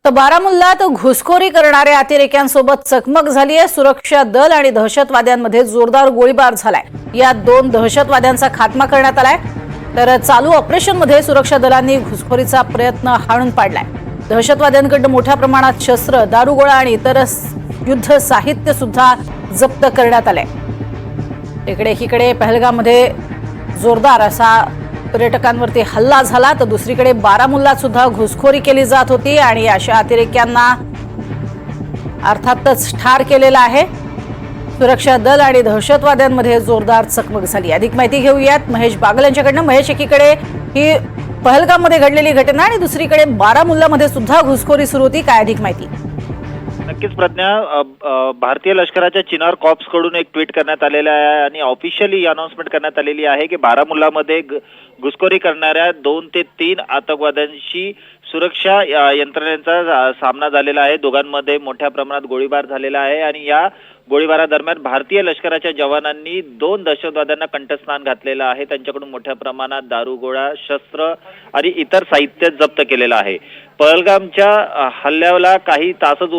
तर बारामुल्लात घुसखोरी करणाऱ्या अतिरेक्यांसोबत चकमक झाली आहे। सुरक्षा दल आणि दहशतवाद्यांमध्ये जोरदार गोळीबार झालाय। या दोन दहशतवाद्यांचा खात्मा करण्यात आलाय। तर चालू ऑपरेशनमध्ये सुरक्षा दलांनी घुसखोरीचा प्रयत्न हाणून पाडलाय। दहशतवाद्यांकडून मोठ्या प्रमाणात शस्त्र, दारुगोळा आणि इतर युद्ध साहित्य सुद्धा जप्त करण्यात आले। एकीकडे पहलगाममध्ये जोरदार असा पर्यटकांवरती हल्ला झाला, तर दुसरीकडे बारामुल्लात सुद्धा घुसखोरी केली जात होती आणि अशा अतिरेक्यांना अर्थातच ठार केलेला आहे। सुरक्षा दल आणि दहशतवाद्यांमध्ये जोरदार चकमक झाली। अधिक माहिती घेऊयात महेश बागल यांच्याकडनं। महेश, एकीकडे ही पहलगाममध्ये घडलेली घटना आणि दुसरीकडे बारामुल्लामध्ये सुद्धा घुसखोरी सुरू होती, काय अधिक माहिती? नक्कीच प्रज्ञा, भारतीय लष्कराच्या चिनार कॉर्प्स कडून एक ट्विट करण्यात आलेलं आहे आणि ऑफिशियली अनाउन्समेंट करण्यात आलेली आहे की बारामुल्लामध्ये घुसखोरी करणाऱ्या 2 ते 3 आतंकवाद्यांशी सुरक्षा यंत्रणेचा सामना झालेला आहे। दोघांमध्ये मोठ्या प्रमाणात गोळीबार झालेला आहे आणि या गोळीबारादरम्यान भारतीय लष्कराच्या जवानांनी 2 दहशतवाद्यांना कंठस्नान घातलेलं आहे। त्यांच्याकडून मोठ्या प्रमाणात दारुगोळा, शस्त्र आणि इतर साहित्य जप्त केलेलं आहे। पहलगामच्या हल्ल्याला काही तासच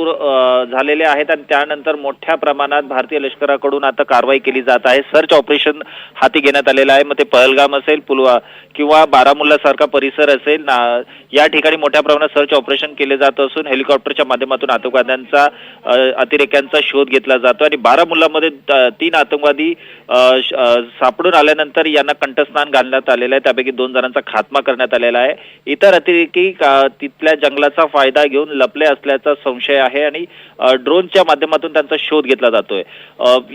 झालेले आहेत आणि त्यानंतर मोठ्या प्रमाणात भारतीय लष्कराकडून आता कारवाई केली जात आहे। सर्च ऑपरेशन हाती घेण्यात आलेलं आहे। मग ते पहलगाम असेल, पुलवामा किंवा बारामुल्ला सारखा परिसर असेल, या ठिकाणी मोठ्या प्रमाणात सर्च ऑपरेशन केले जात असून हेलिकॉप्टरच्या माध्यमातून आतंकवाद्यांचा, अतिरेक्यांचा शोध घेतला जातो आणि बारामुल्लामध्ये 3 आतंकवादी सापडून आल्यानंतर यांना कंठस्नान घालण्यात आलेलं आहे। त्यापैकी 2 जणांचा खात्मा करण्यात आलेला आहे। इतर अतिरेकी तिथल्या जंगलाचा फायदा घेऊन लपले असल्याचा संशय आहे आणि ड्रोनच्या माध्यमातून त्यांचा शोध घेतला जातोय।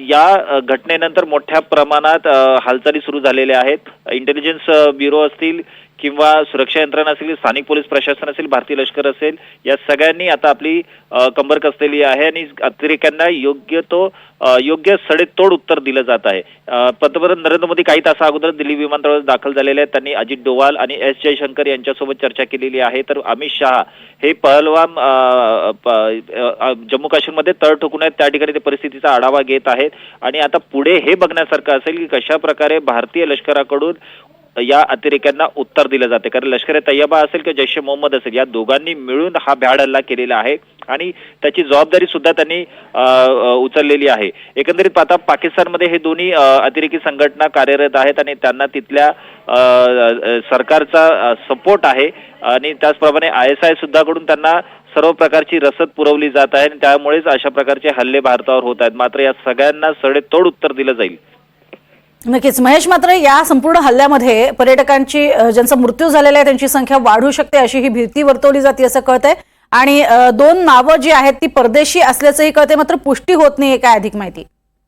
या घटनेनंतर मोठ्या प्रमाणात हालचाली सुरू झालेल्या आहेत। इंटेलिजन्स ब्युरो असतील किंवा सुरक्षा यंत्रणा असेल, स्थानिक पोलीस प्रशासन असेल, भारतीय लष्कर असेल, या सगळ्यांनी आता आपली कंबर कसलेली आहे आणि अतिरेक्यांना योग्य सडेतोड उत्तर दिलं जात आहे। पंतप्रधान नरेंद्र मोदी काही तासा अगोदर दिल्ली विमानतळावर दाखल झालेले आहेत। त्यांनी अजित डोवाल आणि एस जयशंकर यांच्यासोबत चर्चा केलेली आहे। तर अमित शहा हे पहलगाम जम्मू काश्मीरमध्ये तळ ठोकून आहेत, त्या ठिकाणी ते परिस्थितीचा आढावा घेत आहेत आणि आता पुढे हे बघण्यासारखं असेल की कशा प्रकारे भारतीय लष्कराकडून या अतिरेक्यांना उत्तर दिलं जाते। कारण लष्कर ए तैयबा असेल किंवा जैश ए मोहम्मद असेल, या दोघांनी मिळून हा भ्याड हल्ला केलेला आहे आणि त्याची जबाबदारी सुद्धा त्यांनी उचललेली आहे। एकंदरीत पाहता पाकिस्तानमध्ये हे दोन्ही अतिरेकी संघटना कार्यरत आहेत आणि त्यांना तिथल्या सरकारचा सपोर्ट आहे आणि त्याचप्रमाणे ISI सुद्धा कडून त्यांना सर्व प्रकारची रसद पुरवली जात आहे आणि त्यामुळेच अशा प्रकारचे हल्ले भारतावर होत आहेत। मात्र या सगळ्यांना सडेतोड उत्तर दिलं जाईल। नक्कीच महेश, मात्र या संपूर्ण हल्ल्यामध्ये पर्यटकांची, ज्यांचा मृत्यू झालेला आहे त्यांची संख्या वाढू शकते अशी ही भीती वर्तवली जाते असं कळतंय आणि 2 नावं जी आहेत ती परदेशी असल्याचंही कळतंय, मात्र पुष्टी होत नाहीये, काय अधिक माहिती?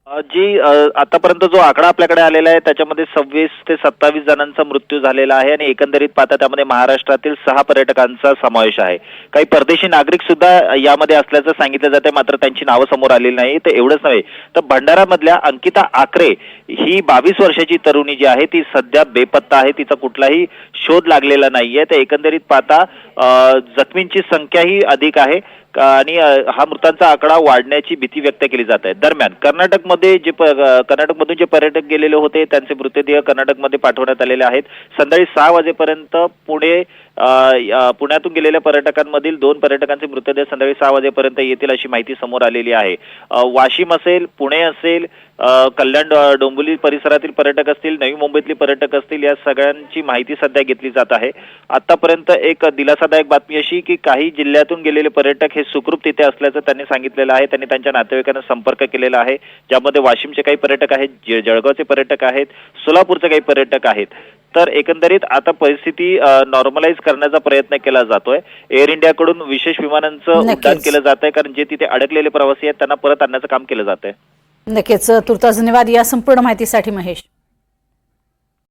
जी आतापर्यंत जो आकडा आपल्याकडे आलेला आहे त्याच्यामध्ये 26 ते 27 जणांचा मृत्यू झालेला आहे आणि एकंदरीत पाहता त्यामध्ये महाराष्ट्रातील 6 पर्यटकांचा समावेश आहे। काही परदेशी नागरिक सुद्धा यामध्ये असल्याचं सांगितलं जाते, मात्र त्यांची नावं समोर आलेली नाही। तर एवढंच नव्हे तर भंडारामधल्या अंकिता आकरे ही 22 वर्षाची तरुणी जी आहे ती सध्या बेपत्ता आहे, तिचा कुठलाही शोध लागलेला नाहीये। तर एकंदरीत पाहता जखमींची संख्याही अधिक आहे आणि हा मृतांचा आकडा वाढण्याची भीती व्यक्त केली जात आहे। दरम्यान कर्नाटकमधून जे पर्यटक गेलेले होते त्यांचे मृतदेह कर्नाटकमध्ये पाठवण्यात आलेले आहेत। संध्याकाळी 6 वाजेपर्यंत पुण्यातून गेलेल्या पर्यटकांमधील 2 पर्यटकांचे मृतदेह संध्याकाळी 6 वाजेपर्यंत येतील अशी माहिती समोर आलेली आहे। वाशिम असेल, पुणे असेल, कल्याण डोंबिवली परिसरातील पर्यटक असतील, नवी मुंबईतले पर्यटक असतील, या सगळ्यांची माहिती सध्या घेतली जात आहे। आतापर्यंत एक दिलासादायक बातमी अशी की काही जिल्ह्यातून गेलेले पर्यटक हे सुखरूप तिथे असल्याचं त्यांनी सांगितलेलं आहे। त्यांनी त्यांच्या नातेवाईकांना संपर्क केलेला आहे, ज्यामध्ये वाशिमचे काही पर्यटक आहेत, जळगावचे पर्यटक आहेत, सोलापूरचे काही पर्यटक आहेत। तर एकंदरीत आता परिस्थिती नॉर्मलाइज करण्याचा प्रयत्न केला जातोय। एअर इंडियाकडून विशेष विमानांचं उड्डाण केलं जात आहे, कारण जे तिथे अडकलेले प्रवासी आहेत त्यांना परत आणण्याचं काम केलं जात आहे। नक्कीच, तुर्तास धन्यवाद या संपूर्ण माहितीसाठी महेश।